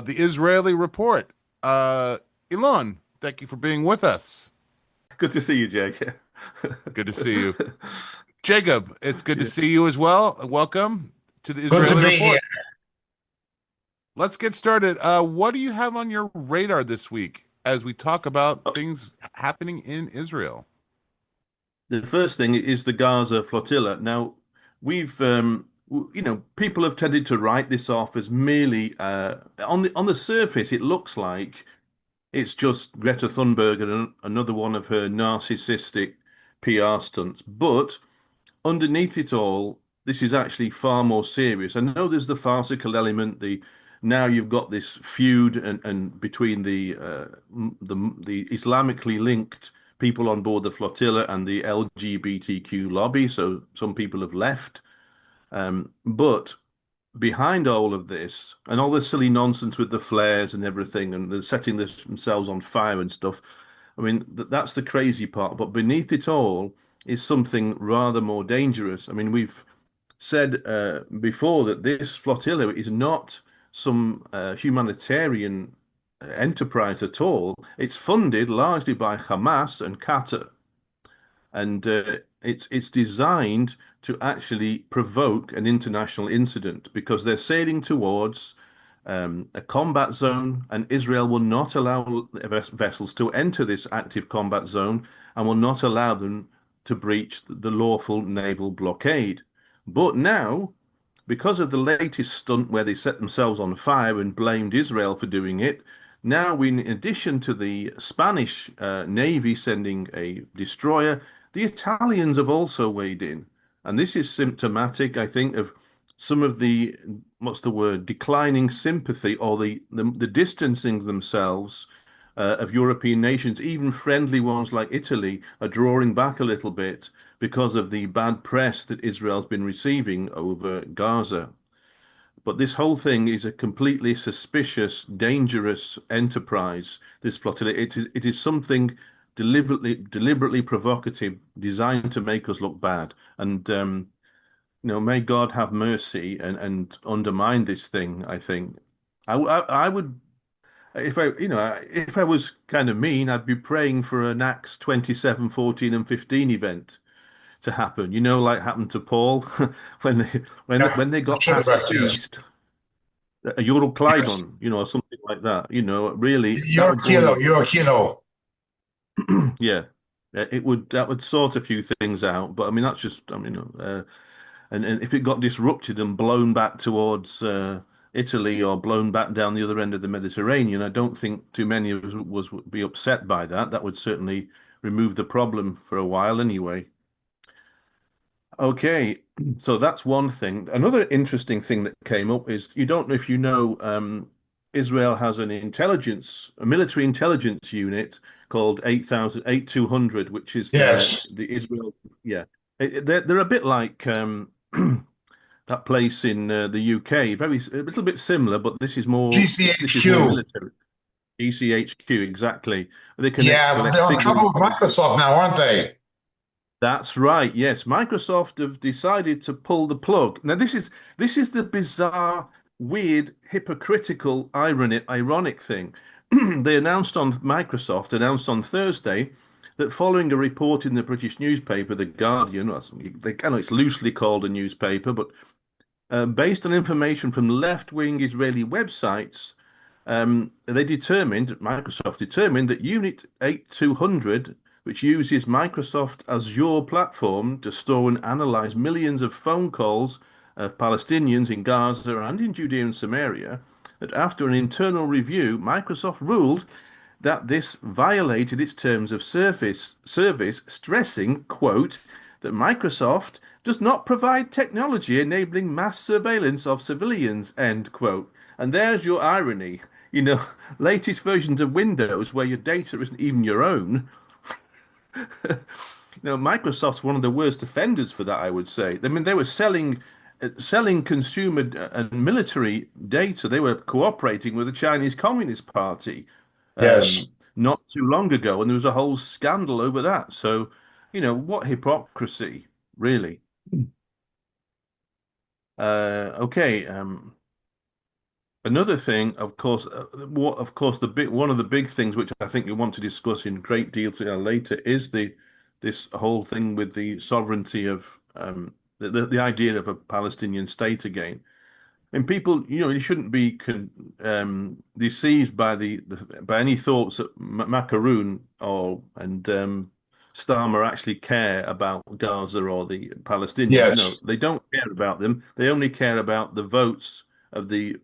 the Israeli report. Elon, thank you for being with us. Good to see you, Jake. Good to see you. Jacob, it's good to Yeah. see you as well. Welcome to the Good to Israeli be here. report. Let's get started. What do you have on your radar this week as we talk about Oh, things happening in Israel? the first thing is the Gaza flotilla. Now, people have tended to write this off as merely on the surface, it looks like it's just Greta Thunberg and another one of her narcissistic PR stunts. But underneath it all, this is actually far more serious. I know there's the farcical element, the now you've got this feud and between the Islamically linked people on board the flotilla and the LGBTQ lobby. So some people have left. But behind all of this and all this silly nonsense with the flares and everything and the setting themselves on fire and stuff, I mean, that's the crazy part. But beneath it all is something rather more dangerous. I mean, we've said before that this flotilla is not some humanitarian enterprise at all. It's funded largely by Hamas and Qatar, and it's designed to actually provoke an international incident because they're sailing towards a combat zone, and Israel will not allow vessels to enter this active combat zone and will not allow them to breach the lawful naval blockade. But now, because of the latest stunt where they set themselves on fire and blamed Israel for doing it, now in addition to the Spanish Navy sending a destroyer, the Italians have also weighed in. And this is symptomatic, I think, of some of the, what's the word, declining sympathy or the distancing themselves of European nations, even friendly ones like Italy, are drawing back a little bit because of the bad press that Israel's been receiving over Gaza. But this whole thing is a completely suspicious, dangerous enterprise. This flotilla, it is something deliberately provocative, designed to make us look bad. And may God have mercy and undermine this thing. I think I would if I was kind of mean, I'd be praying for an Acts 27, 14, and 15 event to happen. Like happened to Paul when they Yeah, when they the got past the shipwreck, yes. feast, a Euro Yes. or something like that. Really that You're would go kilo, on. you're a kilo. Yeah, it would that would sort a few things out. But I mean, that's just and if it got disrupted and blown back towards Italy or blown back down the other end of the Mediterranean, I don't think too many of us would be upset by that. That would certainly remove the problem for a while anyway. Okay, so that's one thing. Another interesting thing that came up is you don't know if you know Israel has a military intelligence unit called 8200, which is Yes. the Israel. Yeah, they're a bit like that place in the UK, a little bit similar, but this is more GCHQ. military. ECHQ, exactly. They connect Yeah, but collect they're in trouble signals. with Microsoft now, aren't they? That's right. Yes, Microsoft have decided to pull the plug. Now, this is the bizarre, weird, hypocritical, ironic thing. Microsoft announced on Thursday that following a report in the British newspaper, The Guardian, it's loosely called a newspaper, but based on information from left-wing Israeli websites, Microsoft determined that Unit 8200, which uses Microsoft Azure platform to store and analyze millions of phone calls of Palestinians in Gaza and in Judea and Samaria, that after an internal review, Microsoft ruled that this violated its terms of service, stressing, quote, that Microsoft does not provide technology enabling mass surveillance of civilians, end quote. And there's your irony. You know, latest versions of Windows where your data isn't even your own. Microsoft's one of the worst offenders for that, I would say. I mean, they were selling consumer and military data. They were cooperating with the Chinese Communist Party Yes. not too long ago, and there was a whole scandal over that. So, what hypocrisy, really. Okay. another thing, of course, the big one of the big things which I think we want to discuss in great detail later is the this whole thing with the sovereignty of the idea of a Palestinian state again. And people, you shouldn't be deceived by by any thoughts that Macaroon and Starmer actually care about Gaza or the Palestinians. No, Yes. they don't care about them. They only care about the votes of the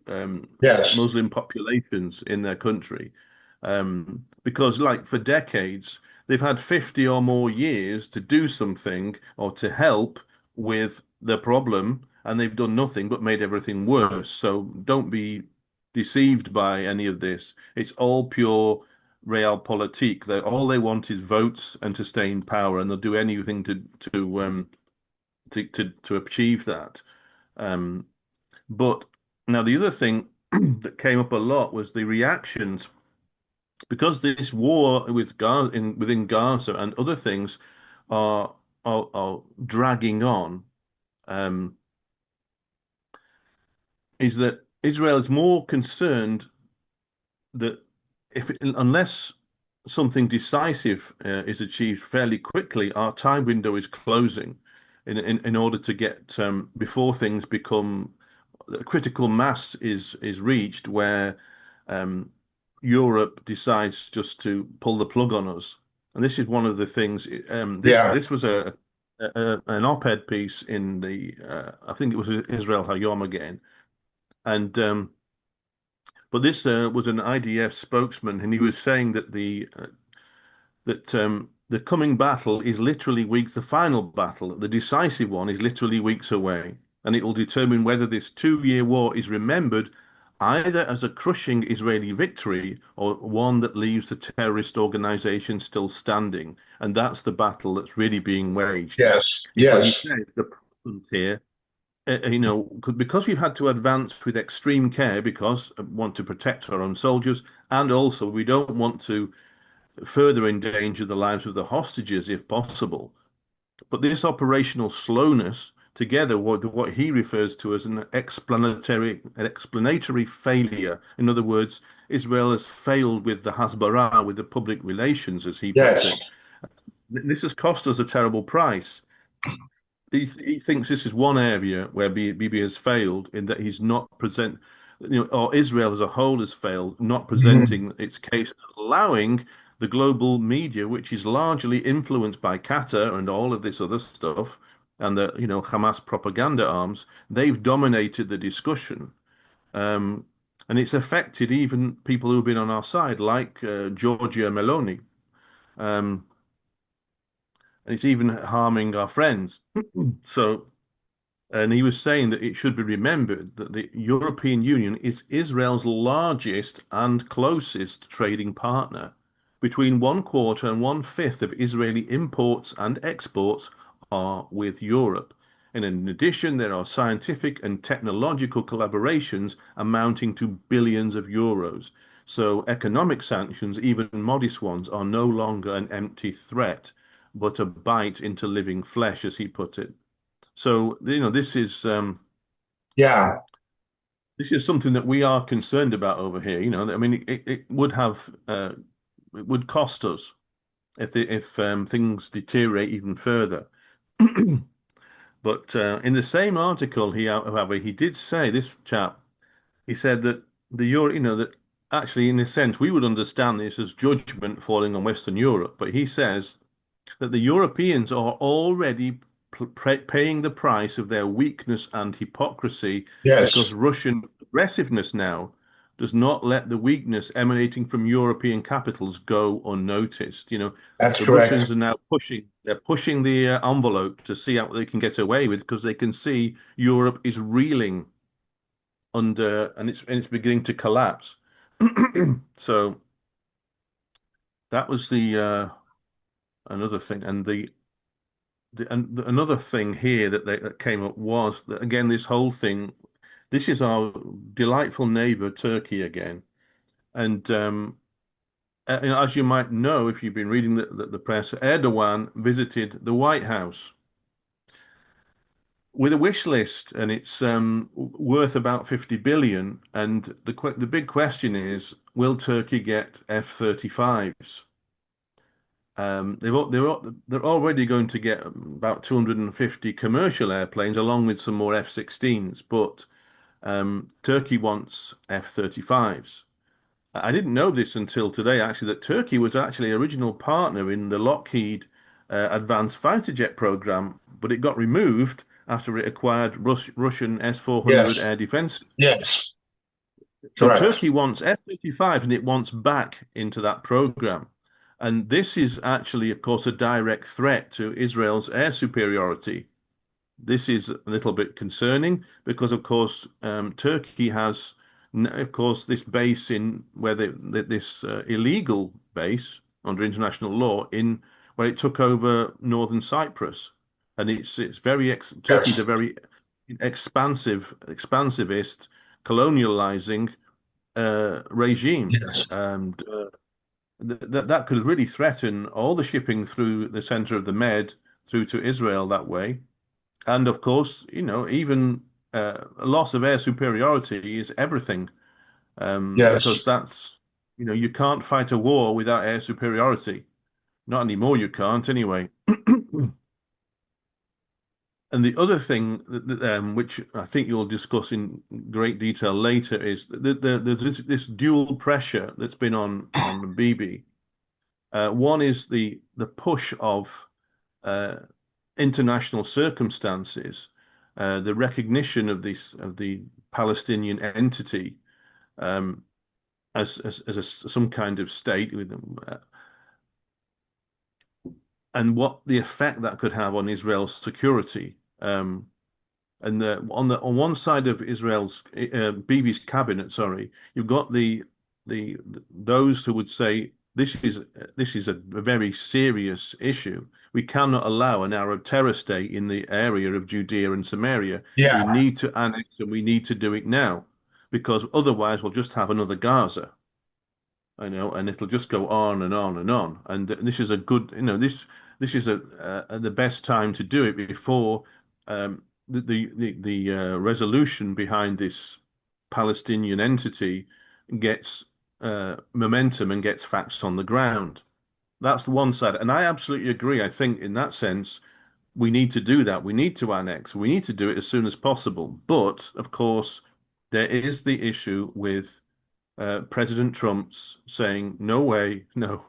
Yes. Muslim populations in their country. Because, like, for decades, they've had 50 or more years to do something or to help with the problem, and they've done nothing but made everything worse. So don't be deceived by any of this. It's all pure realpolitik. All they want is votes and to stay in power, and they'll do anything to achieve that. Um, but now the other thing that came up a lot was the reactions because this war with within Gaza and other things are dragging on. Um, is that Israel is more concerned that unless something decisive is achieved fairly quickly, our time window is closing in order to get before things become critical mass is reached where um, Europe decides just to pull the plug on us. And this is one of the things. Yeah. This was an op-ed piece in the I think it was Israel Hayom again, and but this was an IDF spokesman, and he was saying that the coming battle is literally weeks. The final battle, the decisive one, is literally weeks away, and it will determine whether this two-year war is remembered either as a crushing Israeli victory or one that leaves the terrorist organization still standing. And that's the battle that's really being waged. Yes. Because he Yes. says the problem here because we've had to advance with extreme care because we want to protect our own soldiers, and also we don't want to further endanger the lives of the hostages if possible. But this operational slowness, together with what he refers to as an explanatory failure. In other words, Israel has failed with the Hasbara, with the public relations, as he puts Yes. it. This has cost us a terrible price. He thinks this is one area where Bibi has failed in that he's not present, or Israel as a whole has failed, not Mhm. presenting its case, allowing the global media, which is largely influenced by Qatar and all of this other stuff, and the Hamas propaganda arms, they've dominated the discussion, um, and it's affected even people who've been on our side, like Giorgia Meloni, um, and it's even harming our friends. So. And he was saying that it should be remembered that the European Union is Israel's largest and closest trading partner. Between one quarter and one fifth of Israeli imports and exports are with Europe. And in addition, there are scientific and technological collaborations amounting to billions of euros. So economic sanctions, even modest ones, are no longer an empty threat, but a bite into living flesh, as he put it. So, Yeah. this is something that we are concerned about over here. I mean, it would have it would cost us if things deteriorate even further. But in the same article, however, he did say this chap. He said that the Euro, that actually, in a sense, we would understand this as judgment falling on Western Europe. But he says that the Europeans are already paying the price of their weakness and hypocrisy because Yes. Russian aggressiveness now does not let the weakness emanating from European capitals go unnoticed. That's The correct. Russians are now pushing the envelope to see what they can get away with because they can see Europe is reeling under and it's beginning to collapse. So that was the another thing, and another thing here that came up was that again, this whole thing. This is our delightful neighbor Turkey again, and as you might know if you've been reading the press, Erdogan visited the White House, with a wish list, and it's worth about 50 billion. And the big question is, will Turkey get F-35s? They're already going to get about 250 commercial airplanes, along with some more F-16s. But Turkey wants F-35s. I didn't know this until today, actually, that Turkey was actually an original partner in the Lockheed Advanced Fighter Jet program, but it got removed after it acquired Russian S-400 Yes. air defense. Yes. So Correct. Turkey wants F-35 and it wants back into that program. And this is actually, of course, a direct threat to Israel's air superiority. This is a little bit concerning because, of course, Turkey has, of course, this base in where this illegal base under international law in where it took over northern Cyprus, and it's very ex Turkey's a Yes. very expansivist, colonializing regime, Yes. and that could really threaten all the shipping through the center of the Med through to Israel that way. And of course, even a loss of air superiority is everything, Yes. because you can't fight a war without air superiority. Not anymore, you can't anyway. And the other thing which I think you'll discuss in great detail later is that there's this dual pressure that's been on Bibi. One is the push of uh, international circumstances, the recognition of the Palestinian entity um, as some kind of state with them, and what the effect that could have on Israel's security. And on one side of Israel's Bibi's cabinet, sorry, you've got those who would say this is a very serious issue. We cannot allow an Arab terror state in the area of Judea and Samaria. We Yeah. need to annex, and we need to do it now, because otherwise we'll just have another Gaza. And it'll just go on and on and on. And this is a good, this is the best time to do it before the resolution behind this Palestinian entity gets momentum and gets facts on the ground. That's the one side, and I absolutely agree. I think in that sense, we need to do that. We need to annex. We need to do it as soon as possible. But of course, there is the issue with President Trump's saying, no way, no,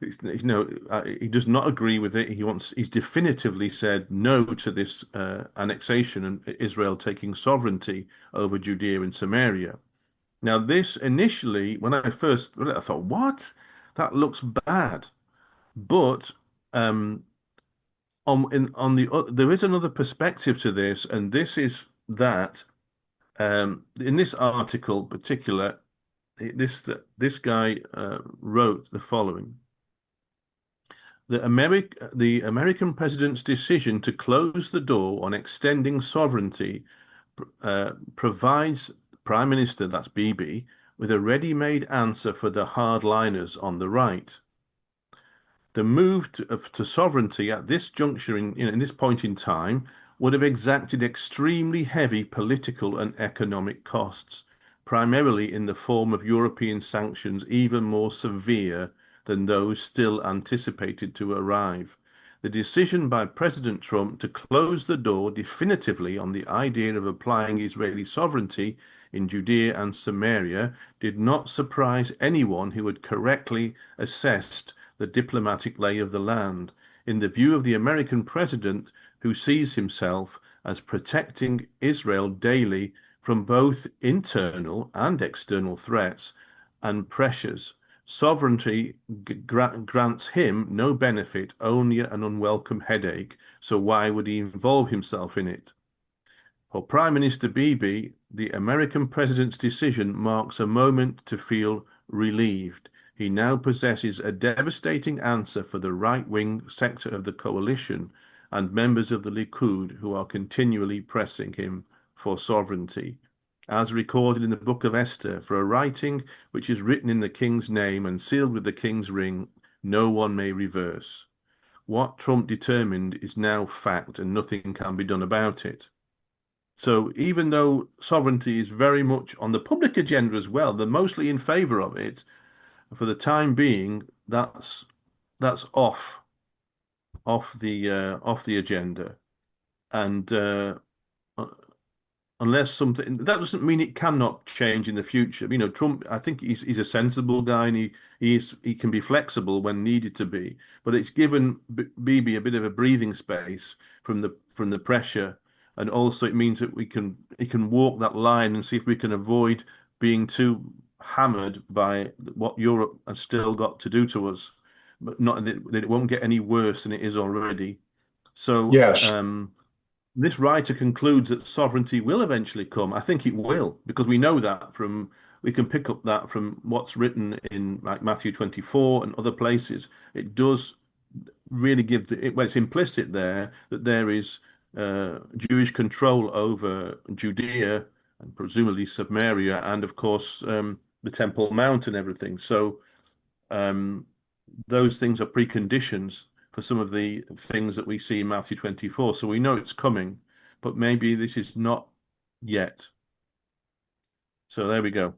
he does not agree with it. He's definitively said no to this annexation and Israel taking sovereignty over Judea and Samaria. Now, this initially, when I first read it, I thought, what? That looks bad. But there is another perspective to this, and this is that in this article, particular, this guy wrote the following: the American president's decision to close the door on extending sovereignty provides Prime Minister, that's Bibi, with a ready-made answer for the hardliners on the right. The move to sovereignty at this juncture, in this point in time, would have exacted extremely heavy political and economic costs, primarily in the form of European sanctions even more severe than those still anticipated to arrive. The decision by President Trump to close the door definitively on the idea of applying Israeli sovereignty in Judea and Samaria did not surprise anyone who had correctly assessed the diplomatic lay of the land. In the view of the American president, who sees himself as protecting Israel daily from both internal and external threats and pressures, sovereignty grants him no benefit, only an unwelcome headache. So why would he involve himself in it? For Prime Minister Bibi, the American president's decision marks a moment to feel relieved. He now possesses a devastating answer for the right-wing sector of the coalition and members of the Likud who are continually pressing him for sovereignty. As recorded in the Book of Esther, for a writing which is written in the king's name and sealed with the king's ring, no one may reverse. What Trump determined is now fact, and nothing can be done about it. So even though sovereignty is very much on the public agenda as well, they're mostly in favor of it. For the time being, that's off the agenda, and unless something that doesn't mean it cannot change in the future. You know, Trump, I think he's a sensible guy, and he can be flexible when needed to be. But it's given Bibi a bit of a breathing space from the pressure, and also it means that he can walk that line and see if we can avoid being too hammered by what Europe has still got to do to us, but not that it won't get any worse than it is already. So, Yes. this writer concludes that sovereignty will eventually come. I think it will, because we know that we can pick up that from what's written in like Matthew 24 and other places. It does really give well, it's implicit there that there is Jewish control over Judea and presumably Samaria, and of course the Temple Mount and everything. So those things are preconditions for some of the things that we see in Matthew 24. So we know it's coming, but maybe this is not yet. So there we go.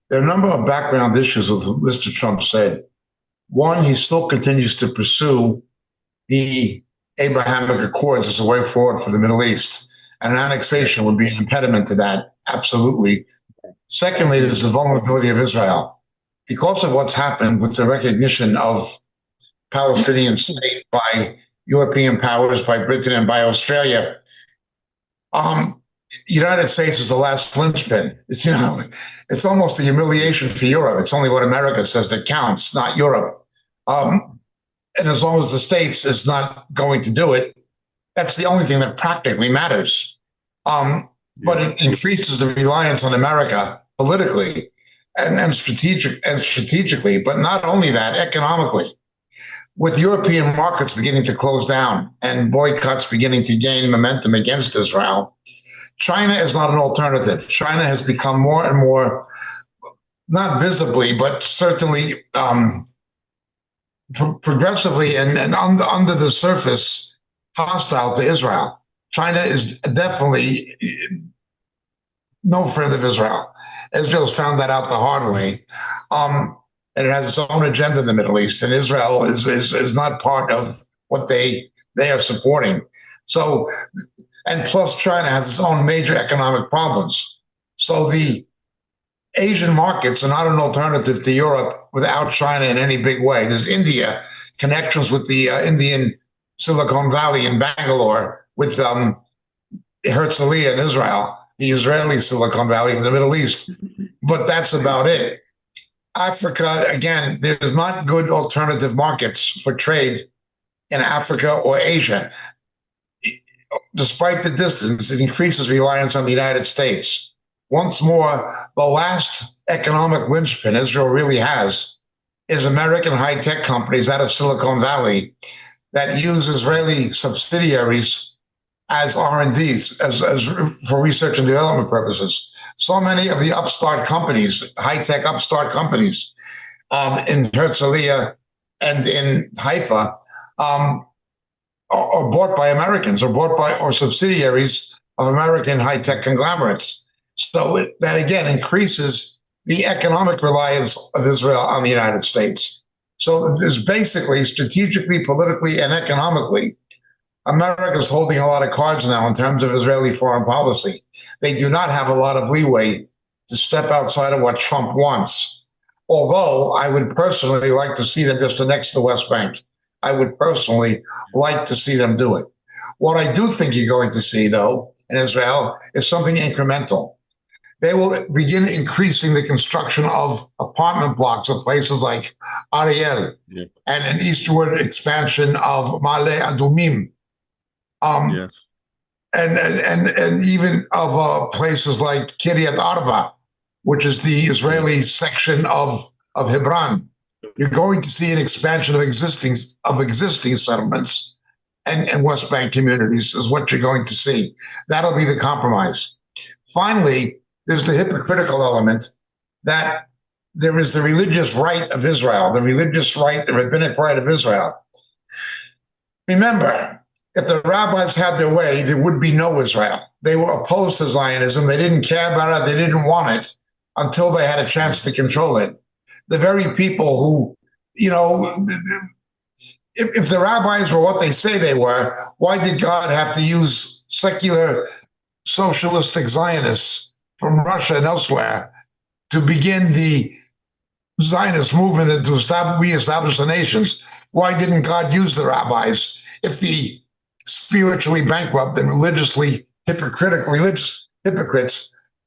There are a number of background issues with what Mr. Trump said. One, he still continues to pursue the Abrahamic Accords as a way forward for the Middle East, and an annexation would be an impediment to that, absolutely. Secondly, there's the vulnerability of Israel. Because of what's happened with the recognition of Palestinian state by European powers, by Britain and by Australia, United States is the last linchpin. It's almost a humiliation for Europe. It's only what America says that counts, not Europe. And as long as the States is not going to do it, that's the only thing that practically matters. But it increases the reliance on America politically and strategically, but not only that, economically. With European markets beginning to close down and boycotts beginning to gain momentum against Israel, China is not an alternative. China has become more and more, not visibly, but certainly progressively and under the surface, hostile to Israel. China is definitely no friend of Israel. Israel's found that out the hard way. And it has its own agenda in the Middle East, and Israel is not part of what they are supporting. So, and plus China has its own major economic problems. So the Asian markets are not an alternative to Europe without China in any big way. There's India, connections with the Indian Silicon Valley in Bangalore, with Herzliya in Israel, the Israeli Silicon Valley in the Middle East. But that's about it. Africa, again, there's not good alternative markets for trade in Africa or Asia. Despite the distance, it increases reliance on the United States. Once more, the last economic linchpin Israel really has is American high-tech companies out of Silicon Valley that use Israeli subsidiaries as R&Ds, as for research and development purposes. So many of the upstart companies, high-tech upstart companies in Herzliya and in Haifa are bought by Americans or subsidiaries of American high-tech conglomerates. So that, again, increases the economic reliance of Israel on the United States. So there's basically, strategically, politically, and economically, America's holding a lot of cards now in terms of Israeli foreign policy. They do not have a lot of leeway to step outside of what Trump wants. Although I would personally like to see them just annex the West Bank. I would personally like to see them do it. What I do think you're going to see, though, in Israel is something incremental. They will begin increasing the construction of apartment blocks of places like Ariel and an eastward expansion of Ma'ale Adumim. Yes. And even of places like Kiryat Arba, which is the Israeli section of Hebron. You're going to see an expansion of existing settlements and West Bank communities is what you're going to see. That'll be the compromise. Finally, there's the hypocritical element that there is the religious right of Israel, the religious right, the rabbinic right of Israel. Remember, if the rabbis had their way, there would be no Israel. they were opposed to Zionism. They didn't care about it. They didn't want it until they had a chance to control it. The very people who, if the rabbis were what they say they were, why did God have to use secular socialistic Zionists from Russia and elsewhere to begin the Zionist movement and to reestablish the nations? Why didn't God use the rabbis if the spiritually bankrupt and religious hypocrites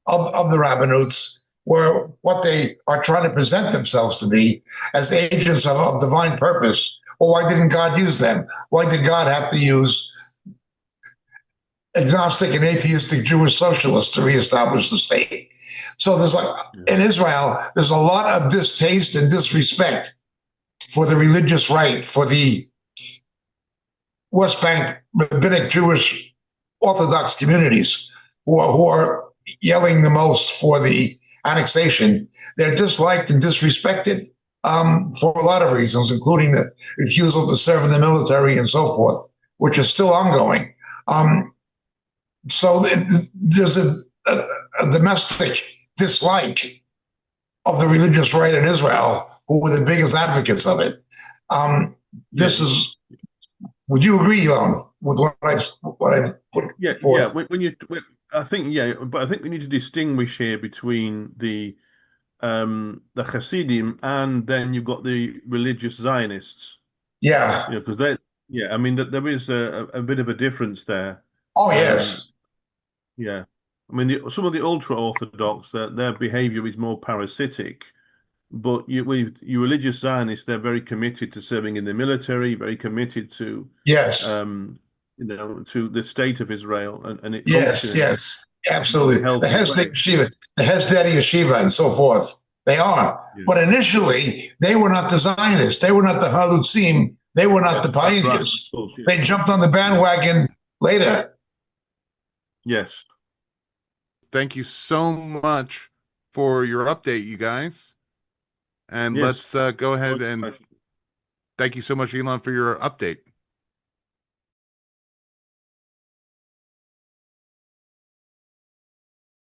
of the rabbinutes were what they are trying to present themselves to be as agents of divine purpose? Well, why didn't God use them? Why did God have to use agnostic and atheistic Jewish socialists to reestablish the state? So there's in Israel, there's a lot of distaste and disrespect for the religious right, for the West Bank rabbinic Jewish Orthodox communities who are yelling the most for the annexation. They're disliked and disrespected for a lot of reasons, including the refusal to serve in the military and so forth, which is still ongoing. So there's a domestic dislike of the religious right in Israel, who were the biggest advocates of it. Would you agree, Elon, with what I put forth? I think we need to distinguish here between the Hasidim and then you've got the religious Zionists. Yeah. Because I mean there is a bit of a difference there. Oh yes. Yeah. I mean, some of the ultra-Orthodox, their behavior is more parasitic, but with your religious Zionists, they're very committed to serving in the military, very committed to to the state of Israel and it yes, absolutely. The Hesed Yeshiva and so forth. They are. Yeah. But initially, they were not the Zionists. They were not the Halutzim. They were not the pioneers. Right. Course, yeah. They jumped on the bandwagon later. Yes. Thank you so much for your update, you guys. And let's go ahead and thank you so much, Elon, for your update.